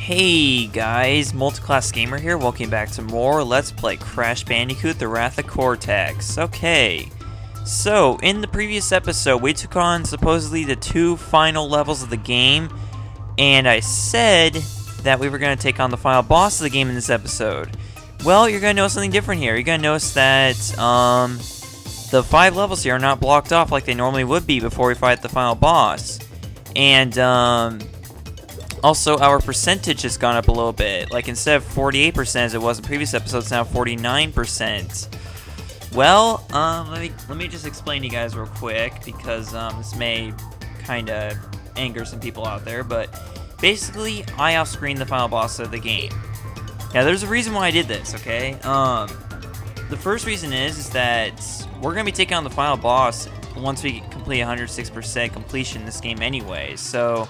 Hey guys, MultiClassicGamer here, welcome back to more Let's Play Crash Bandicoot, The Wrath of Cortex. Okay, so in the previous episode, we took on supposedly the two final levels of the game, and I said that we were going to take on the final boss of the game in this episode. Well, you're going to notice something different here. You're going to notice that the 5 levels here are not blocked off like they normally would be before we fight the final boss. And also, our percentage has gone up a little bit. Like, instead of 48% as it was in previous episodes, now 49%. Well, let me just explain to you guys real quick, because this may kind of anger some people out there. But basically, I off-screened the final boss of the game. Now, there's a reason why I did this, okay? The first reason is that we're going to be taking on the final boss once we complete 106% completion in this game anyway. So,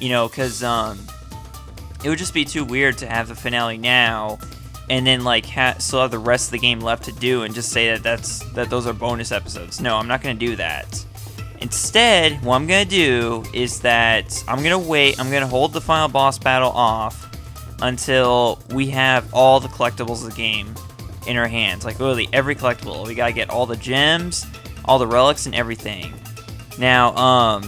you know, because it would just be too weird to have the finale now and then like still have the rest of the game left to do and just say that those are bonus episodes. No, I'm not going to do that. Instead, what I'm going to do is that I'm going to hold the final boss battle off until we have all the collectibles of the game in our hands. Like literally every collectible. We got to get all the gems, all the relics, and everything. Now,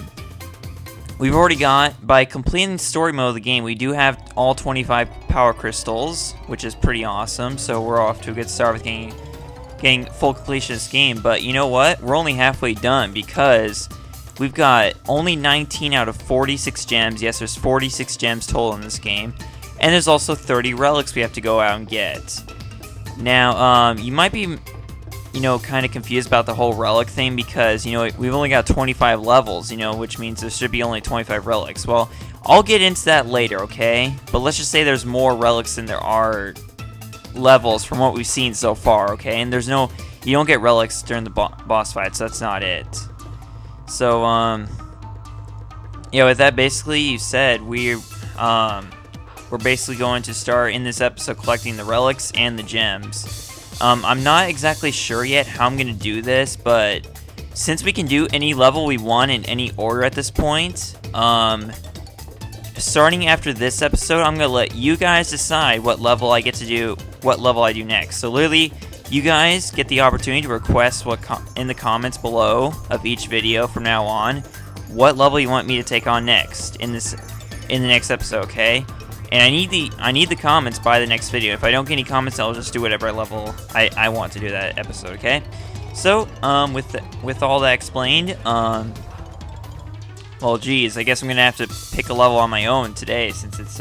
we've already got, by completing the story mode of the game, we do have all 25 power crystals, which is pretty awesome, so we're off to a good start with getting full completion of this game. But you know what? We're only halfway done, because we've got only 19 out of 46 gems. Yes, there's 46 gems total in this game, and there's also 30 relics we have to go out and get. Now, you might be, you know, kind of confused about the whole relic thing, because, you know, we've only got 25 levels, you know, which means there should be only 25 relics. Well, I'll get into that later, okay? But let's just say there's more relics than there are levels from what we've seen so far, okay? And you don't get relics during the boss fight, so that's not it. So, yeah, with that basically you said, we're basically going to start in this episode collecting the relics and the gems. I'm not exactly sure yet how I'm going to do this, but since we can do any level we want in any order at this point, starting after this episode, I'm going to let you guys decide what level I get to do, what level I do next. So literally, you guys get the opportunity to request in the comments below of each video from now on, what level you want me to take on next in the next episode, okay? And I need the comments by the next video. If I don't get any comments, I'll just do whatever level I want to do that episode, okay? So, with all that explained, well, geez, I guess I'm gonna have to pick a level on my own today, since it's,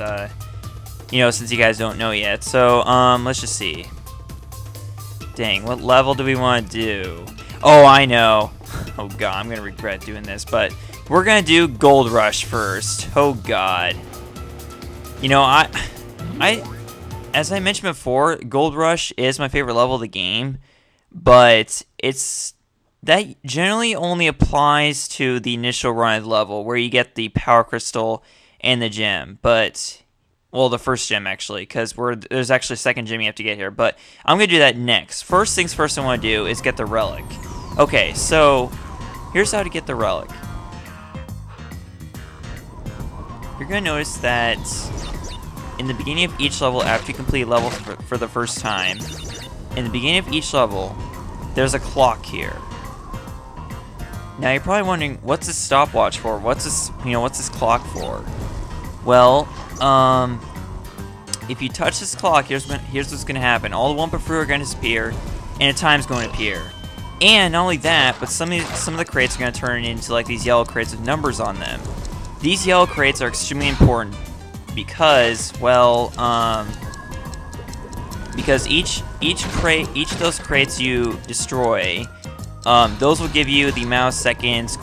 you know, since you guys don't know yet. So, let's just see. Dang, what level do we want to do? Oh, I know. Oh god, I'm gonna regret doing this, but we're gonna do Gold Rush first. Oh god. You know, as I mentioned before, Gold Rush is my favorite level of the game, but that generally only applies to the initial run of the level, where you get the power crystal and the gem. But, well, the first gem actually, because there's actually a second gem you have to get here. But I'm gonna do that next. First things first, I want to do is get the relic. Okay, so here's how to get the relic. You're gonna notice that in the beginning of each level, after you complete levels for the first time, in the beginning of each level, there's a clock here. Now you're probably wondering, what's this stopwatch for? What's this clock for? Well, if you touch this clock, here's what's gonna happen. All the Wumpa fruit are gonna disappear, and a time's going to appear. And not only that, but some of the crates are gonna turn into like these yellow crates with numbers on them. These yellow crates are extremely important, because, well, because each of those crates you destroy, those will give you the amount of seconds.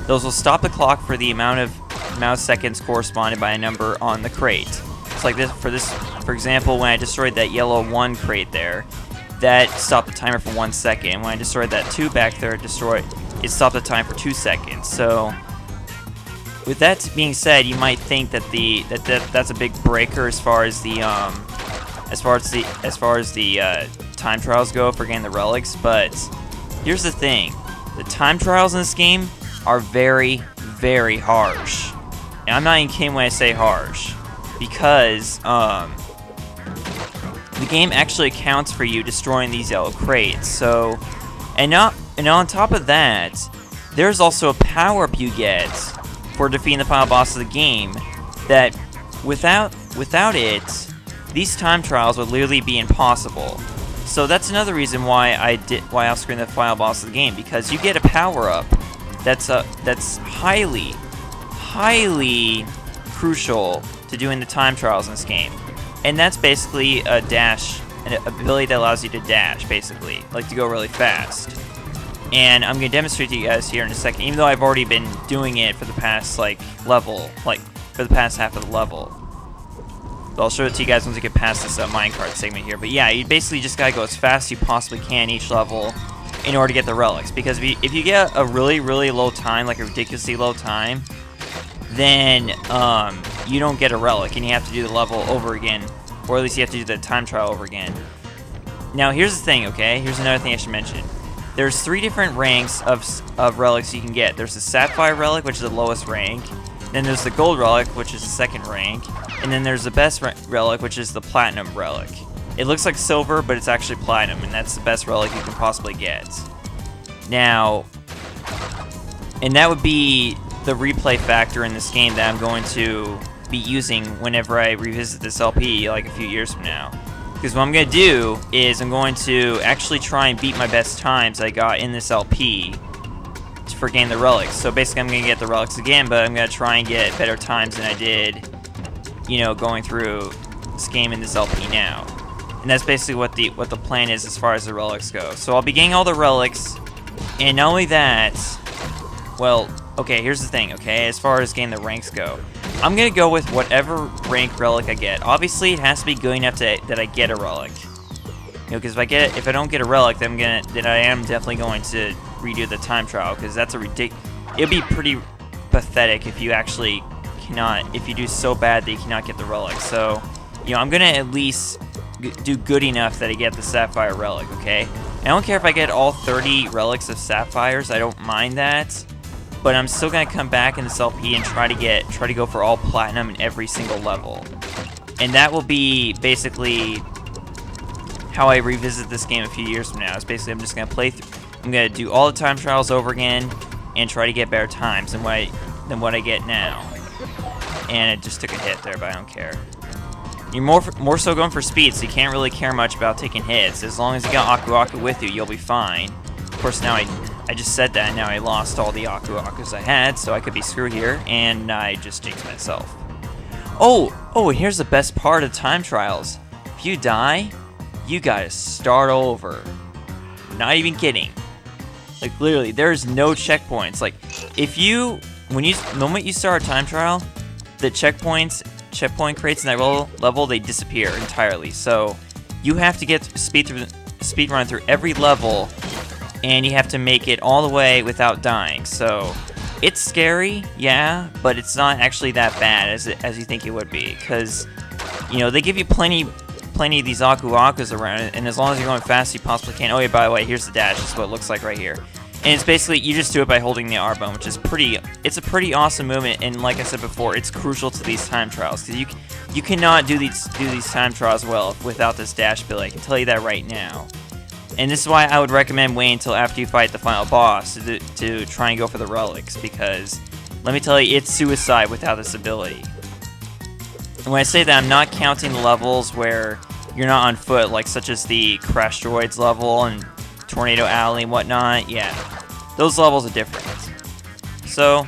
Those will stop the clock for the amount of seconds corresponded by a number on the crate. It's like this. For example, when I destroyed that yellow 1 crate there, that stopped the timer for 1 second. When I destroyed that 2 back there, it stopped the time for 2 seconds. So, with that being said, you might think that that's a big breaker as far as the time trials go for getting the relics. But here's the thing: the time trials in this game are very, very harsh. And I'm not even kidding when I say harsh. because the game actually accounts for you destroying these yellow crates. So, and on top of that, there's also a power-up you get for defeating the final boss of the game that without it, these time trials would literally be impossible. So that's another reason why I was screwing the final boss of the game, because you get a power-up that's highly crucial to doing the time trials in this game. And that's basically a dash, an ability that allows you to dash, basically, like to go really fast. And I'm going to demonstrate to you guys here in a second, even though I've already been doing it for the past, for the past half of the level. So I'll show it to you guys once we get past this minecart segment here. But yeah, you basically just gotta go as fast as you possibly can each level in order to get the relics. Because if you get a really low time, like a ridiculously low time, then you don't get a relic, and you have to do the level over again, or at least you have to do the time trial over again. Now here's the thing, okay? Here's another thing I should mention. There's 3 different ranks of relics you can get. There's the sapphire relic, which is the lowest rank. Then there's the gold relic, which is the 2nd rank. And then there's the best relic, which is the platinum relic. It looks like silver, but it's actually platinum, and that's the best relic you can possibly get. Now, and that would be the replay factor in this game that I'm going to be using whenever I revisit this LP, like a few years from now. Because what I'm going to do is I'm going to actually try and beat my best times I got in this LP for getting the relics. So basically I'm going to get the relics again, but I'm going to try and get better times than I did, you know, going through this game in this LP now. And that's basically what the plan is as far as the relics go. So I'll be getting all the relics, and not only that, well, okay, here's the thing, okay, as far as getting the ranks go. I'm going to go with whatever rank relic I get. Obviously, it has to be good enough that I get a relic. You know, because if I don't get a relic, then I am definitely going to redo the time trial, because that's it'd be pretty pathetic if you actually if you do so bad that you cannot get the relic. So, you know, I'm gonna at least do good enough that I get the sapphire relic, okay? I don't care if I get all 30 relics of sapphires, I don't mind that, but I'm still gonna come back in this LP and try to go for all platinum in every single level. And that will be basically how I revisit this game a few years from now. Is basically I'm just gonna I'm gonna do all the time trials over again and try to get better times than what I get now. And it just took a hit there, but I don't care. You're more so going for speed, so you can't really care much about taking hits. As long as you got Aku Aku with you, you'll be fine. Of course, now I just said that, and now I lost all the Aku Akus I had, so I could be screwed here, and I just jinxed myself. Oh, and here's the best part of time trials. If you die, you gotta start over. Not even kidding. Like, literally, there's no checkpoints. Like, the moment you start a time trial, the checkpoint crates in that level, they disappear entirely. So you have to get speed run through every level, and you have to make it all the way without dying. So it's scary, yeah, but it's not actually that bad as you think it would be, because you know they give you plenty of these Aku Akus around, and as long as you're going fast you possibly can. Oh yeah, by the way, here's the dash. This is what it looks like right here. And it's basically, you just do it by holding the R button, which is it's a pretty awesome movement, and like I said before, it's crucial to these time trials, because you cannot do these time trials well without this dash ability. I can tell you that right now. And this is why I would recommend waiting until after you fight the final boss to try and go for the relics, because let me tell you, it's suicide without this ability. And when I say that, I'm not counting the levels where you're not on foot, like such as the Crash Droids level and Tornado Alley and whatnot. Yeah, those levels are different. So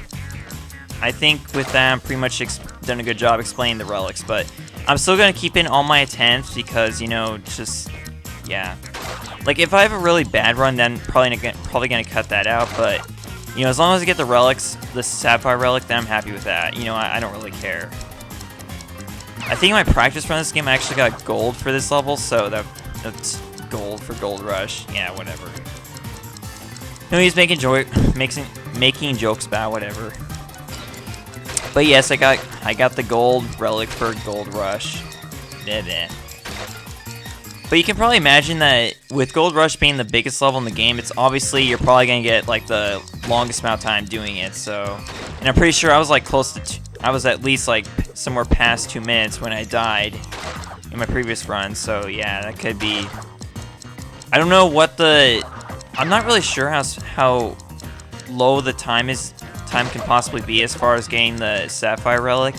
I think with that I'm pretty much done a good job explaining the relics, but I'm still gonna keep in all my attempts, because you know, just yeah, like if I have a really bad run, then probably gonna cut that out. But you know, as long as I get the relics, the sapphire relic, then I'm happy with that. You know, I don't really care. I think in my practice run of this game I actually got gold for this level, so that's gold for Gold Rush. Yeah, whatever. No, he's making jokes about whatever. But yes, I got the gold relic for Gold Rush. Bleh. But you can probably imagine that with Gold Rush being the biggest level in the game, it's obviously you're probably gonna get like the longest amount of time doing it. So, and I'm pretty sure I was like close to I was at least like somewhere past 2 minutes when I died in my previous run, so yeah, that could be... I don't know what the... I'm not really sure how low the time can possibly be as far as getting the Sapphire Relic.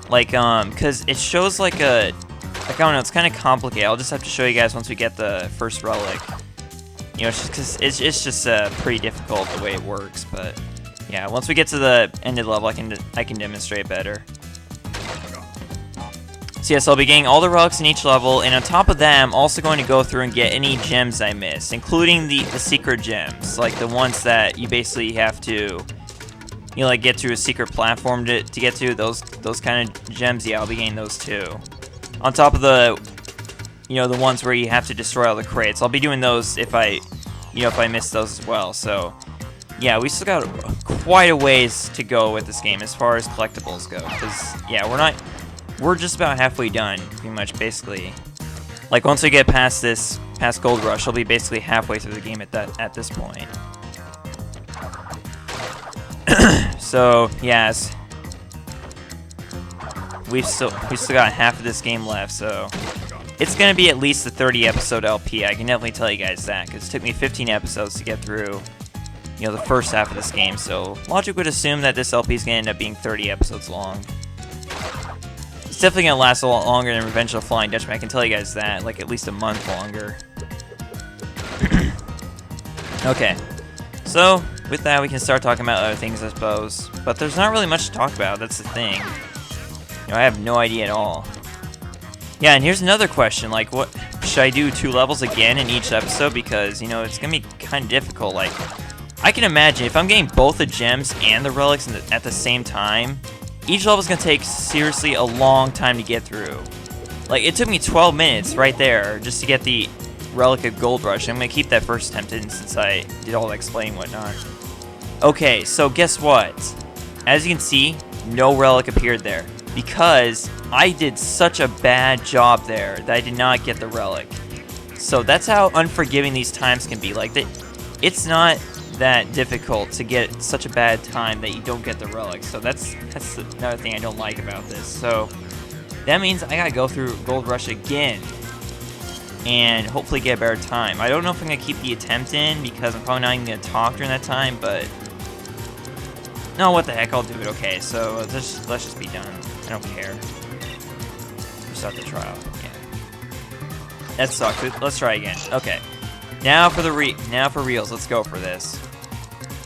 Like, because it shows like a... Like, I don't know, it's kind of complicated. I'll just have to show you guys once we get the first relic. You know, it's just because it's just pretty difficult the way it works, but... Yeah, once we get to the ended level, I can demonstrate better. So yes, I'll be getting all the relics in each level, and on top of that, I'm also going to go through and get any gems I missed, including the secret gems, like the ones that you basically have to, you know, like get to a secret platform to get to. Those kind of gems, yeah, I'll be getting those too. On top of the, you know, the ones where you have to destroy all the crates, I'll be doing those if I miss those as well. So. Yeah, we still got quite a ways to go with this game as far as collectibles go, because, yeah, we're just about halfway done, pretty much, basically. Like, once we get past Gold Rush, I'll be basically halfway through the game at this point. So, yes, we still got half of this game left, so it's gonna be at least a 30-episode LP. I can definitely tell you guys that, because it took me 15 episodes to get through, you know, the first half of this game, so logic would assume that this LP is going to end up being 30 episodes long. It's definitely going to last a lot longer than Revenge of the Flying Dutchman, I can tell you guys that, like at least a month longer. Okay, so with that we can start talking about other things, I suppose, but there's not really much to talk about, that's the thing. You know, I have no idea at all. Yeah, and here's another question, like, what, should I do 2 levels again in each episode, because, you know, it's going to be kind of difficult, like, I can imagine if I'm getting both the gems and the relics at the same time, each level is going to take seriously a long time to get through. Like, it took me 12 minutes right there just to get the relic of Gold Rush. I'm going to keep that first attempt in since I did all the explaining and whatnot. Okay, so guess what? As you can see, no relic appeared there because I did such a bad job there that I did not get the relic. So that's how unforgiving these times can be. Like, it's not that difficult to get such a bad time that you don't get the relic. So that's another thing I don't like about this. So that means I gotta go through Gold Rush again and hopefully get a better time. I don't know if I'm gonna keep the attempt in because I'm probably not even gonna talk during that time, but no, what the heck, I'll do it. Okay, so let's just be done. I don't care. Start the trial. Yeah. That sucked. Let's try again. Okay. Now for reals. Let's go for this.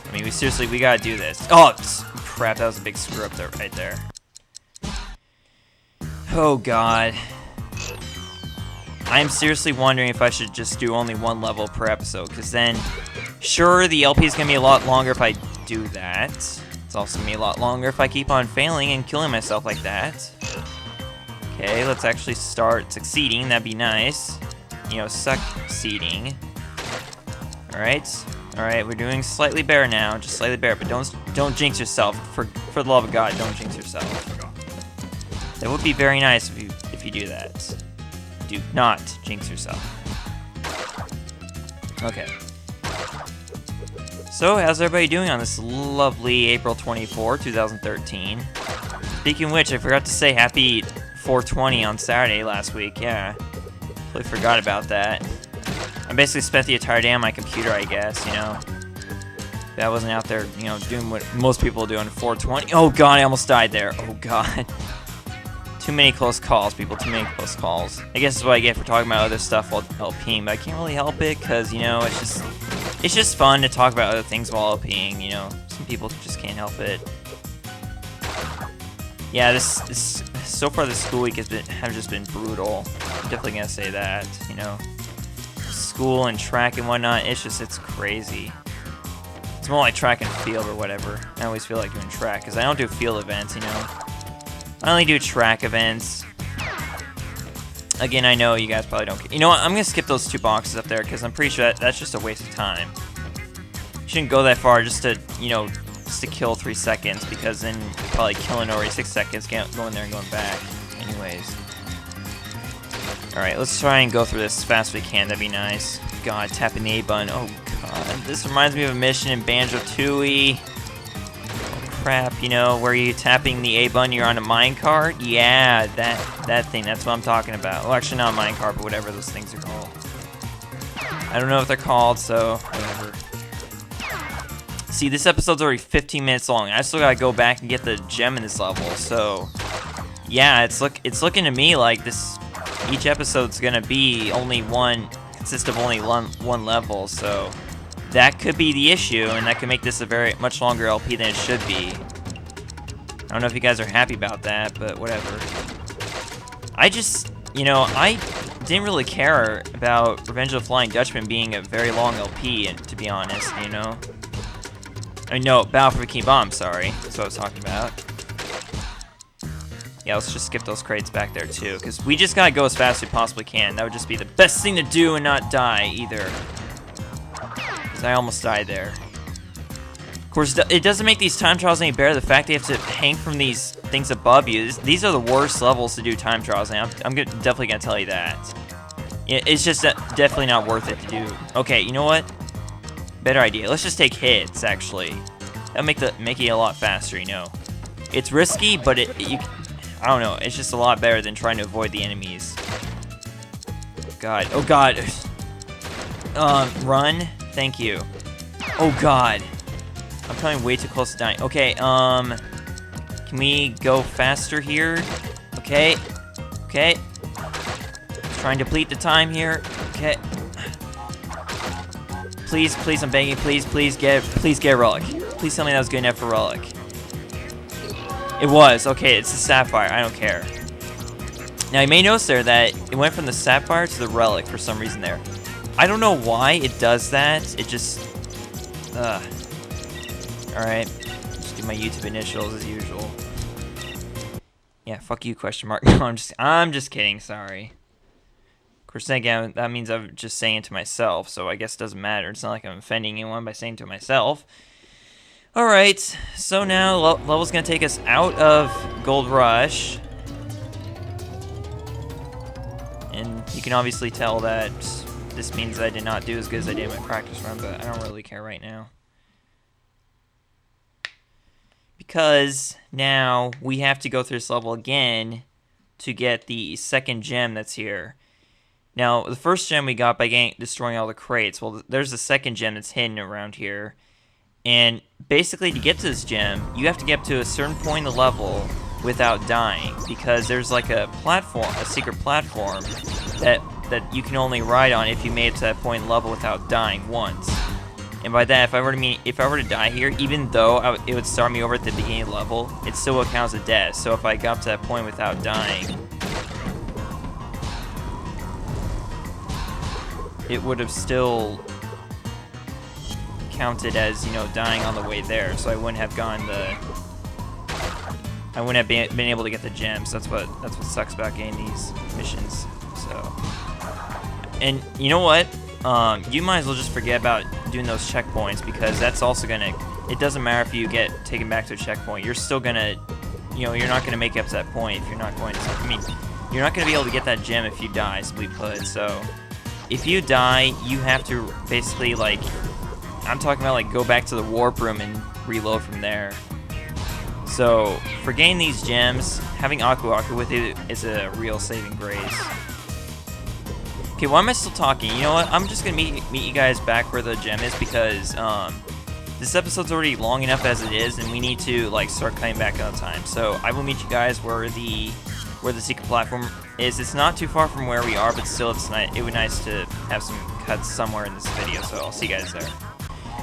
I mean, we gotta do this. Oh, crap! That was a big screw up there, right there. Oh God. I'm seriously wondering if I should just do only 1 level per episode, because then, sure, the LP is gonna be a lot longer if I do that. It's also gonna be a lot longer if I keep on failing and killing myself like that. Okay, let's actually start succeeding. That'd be nice. You know, succeeding. Alright, we're doing slightly better now, just slightly better, but don't jinx yourself. For the love of God, don't jinx yourself. That would be very nice if you do that. Do not jinx yourself. Okay. So, how's everybody doing on this lovely April 24, 2013? Speaking of which, I forgot to say happy 420 on Saturday last week, yeah. Totally forgot about that. I basically spent the entire day on my computer, I guess, you know. I wasn't out there, you know, doing what most people do on 420. Oh God, I almost died there. Oh God. Too many close calls, people. Too many close calls. I guess that's what I get for talking about other stuff while LPing, but I can't really help it because, you know, it's just fun to talk about other things while LPing, you know. Some people just can't help it. Yeah, this so far this school week has just been brutal. I'm definitely gonna say that, you know. School and track and whatnot, it's crazy. It's more like track and field or whatever. I always feel like doing track because I don't do field events, you know. I only do track events. Again, I know you guys probably don't care. You know what? I'm gonna skip those 2 boxes up there because I'm pretty sure that's just a waste of time. You shouldn't go that far just to, you know, just to kill 3 seconds because then you're probably killing already 6 seconds going there and going back. Anyways. Alright, let's try and go through this as fast as we can. That'd be nice. God, tapping the A button. Oh God, this reminds me of a mission in Banjo-Tooie. Oh crap, you know, where you're tapping the A button, you're on a minecart? Yeah, that thing, that's what I'm talking about. Well, actually not a minecart, but whatever those things are called. I don't know what they're called, so whatever. See, this episode's already 15 minutes long. I still gotta go back and get the gem in this level, so yeah, it's looking to me like each episode's gonna be consist of only one level, so that could be the issue, and that could make this a very much longer LP than it should be. I don't know if you guys are happy about that, but whatever. I just, you know, I didn't really care about Revenge of the Flying Dutchman being a very long LP, and to be honest, you know. I mean, no, Battle for Bikini Bottom, sorry. That's what I was talking about. Yeah, let's just skip those crates back there, too, because we just gotta go as fast as we possibly can. That would just be the best thing to do and not die, either. Because I almost died there. Of course, it doesn't make these time trials any better, the fact that you have to hang from these things above you. These are the worst levels to do time trials, and I'm definitely gonna tell you that. It's just definitely not worth it to do. Okay, you know what? Better idea. Let's just take hits, actually. That'll make it a lot faster, you know. It's risky, but I don't know. It's just a lot better than trying to avoid the enemies. God. Oh, God. Run. Thank you. Oh, God. I'm coming way too close to dying. Okay, can we go faster here? Okay. Okay. Trying to deplete the time here. Okay. Please, please, I'm begging, please get a relic. Please tell me that was good enough for relic. It was. Okay, it's the sapphire. I don't care. Now, you may notice there that it went from the sapphire to the relic for some reason there. I don't know why it does that. It just... Alright. Just do my YouTube initials as usual. Yeah, fuck you, question mark. No, I'm just kidding, sorry. Of course, again, that means I'm just saying it to myself, so I guess it doesn't matter. It's not like I'm offending anyone by saying it to myself. Alright, so now level's gonna take us out of Gold Rush. And you can obviously tell that this means I did not do as good as I did in my practice run, but I don't really care right now. Because now we have to go through this level again to get the second gem that's here. Now, the first gem we got by destroying all the crates. Well, there's the second gem that's hidden around here. And basically, to get to this gem, you have to get up to a certain point in the level without dying. Because there's like a platform, a secret platform, that you can only ride on if you made it to that point in the level without dying once. And by that, if I were to die here, even though it would start me over at the beginning of the level, it still would count as a death. So if I got up to that point without dying, it would have still counted as, you know, dying on the way there. So I wouldn't have been able to get the gems. That's what sucks about getting these missions. So, and you know what? You might as well just forget about doing those checkpoints, because that's also gonna, it doesn't matter if you get taken back to a checkpoint, you're still gonna, you know, you're not gonna make it up to that point if you're not going to, I mean, you're not gonna be able to get that gem if you die, simply put. So if you die, you have to basically, like, I'm talking about, like, go back to the warp room and reload from there. So for getting these gems, having Aku Aku with it is a real saving grace. Okay, why am I still talking? You know what? I'm just gonna meet you guys back where the gem is, because this episode's already long enough as it is, and we need to, like, start cutting back on time. So I will meet you guys where the secret platform is. It's not too far from where we are, but still, it would be nice to have some cuts somewhere in this video. So I'll see you guys there.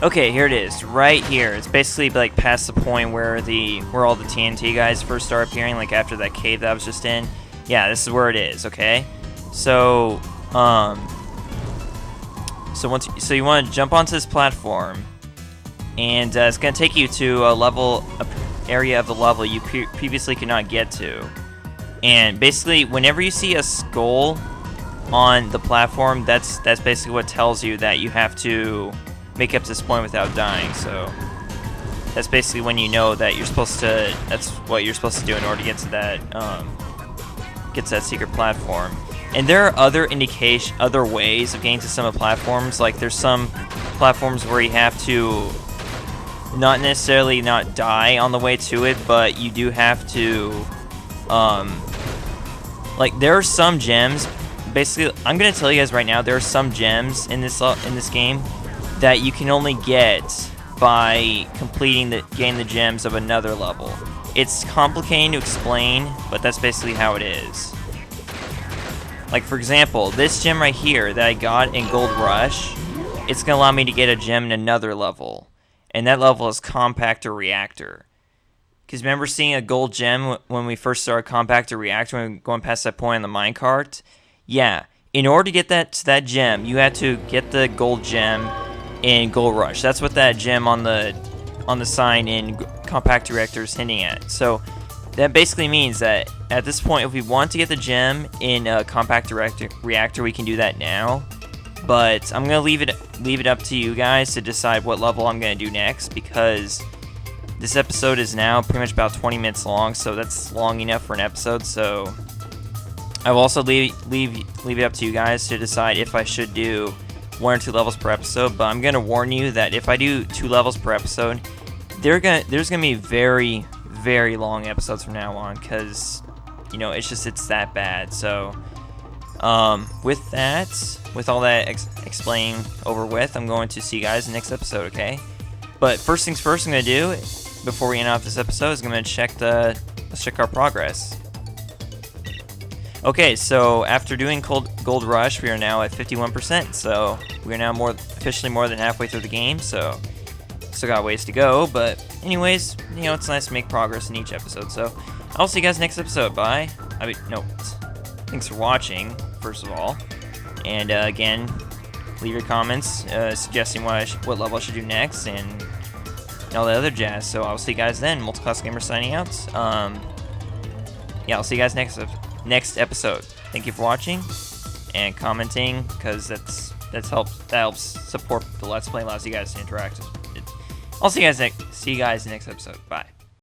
Okay, here it is, right here. It's basically like past the point where all the TNT guys first start appearing, like after that cave that I was just in. Yeah, this is where it is. Okay, so so you want to jump onto this platform, and it's gonna take you to a area of the level you previously could not get to. And basically, whenever you see a skull on the platform, that's basically what tells you that you have to make up to this point without dying. So that's basically when you know that that's what you're supposed to do in order to get to that secret platform. And there are other ways of getting to some of the platforms. Like, there's some platforms where you have to not necessarily not die on the way to it, but you do have to, like, there are some gems. Basically, I'm gonna tell you guys right now, there are some gems in this game that you can only get by getting the gems of another level. It's complicated to explain, but that's basically how it is. Like, for example, this gem right here that I got in Gold Rush, it's gonna allow me to get a gem in another level, and that level is Compactor Reactor. Because remember seeing a gold gem when we first started Compactor Reactor, when we were going past that point on the minecart? Yeah, in order to get that gem, you had to get the gold gem in Gold Rush. That's what that gem on the sign in Compactor Reactor is hinting at. So that basically means that at this point, if we want to get the gem in Compactor Reactor, we can do that now. But I'm gonna leave it up to you guys to decide what level I'm gonna do next, because this episode is now pretty much about 20 minutes long, so that's long enough for an episode. So I will also leave it up to you guys to decide if I should do 1 or 2 levels per episode. But I'm gonna warn you that if I do 2 levels per episode, there's gonna be very, very long episodes from now on, because you know it's that bad. So with all that explaining over with, I'm going to see you guys in the next episode. Okay, but first things first, I'm gonna do before we end off this episode is I'm gonna let's check our progress. Okay, so after doing Gold Rush, we are now at 51%, so we are now officially more than halfway through the game, so still got ways to go, but anyways, you know, it's nice to make progress in each episode, so I'll see you guys next episode. Bye. Thanks for watching, first of all, and again, leave your comments suggesting what level I should do next, and all the other jazz, so I'll see you guys then. MultiClassicGamer signing out. Yeah, I'll see you guys next episode. Thank you for watching and commenting, because that helps support the Let's Play, allows you guys to interact. I'll see you guys next episode. Bye.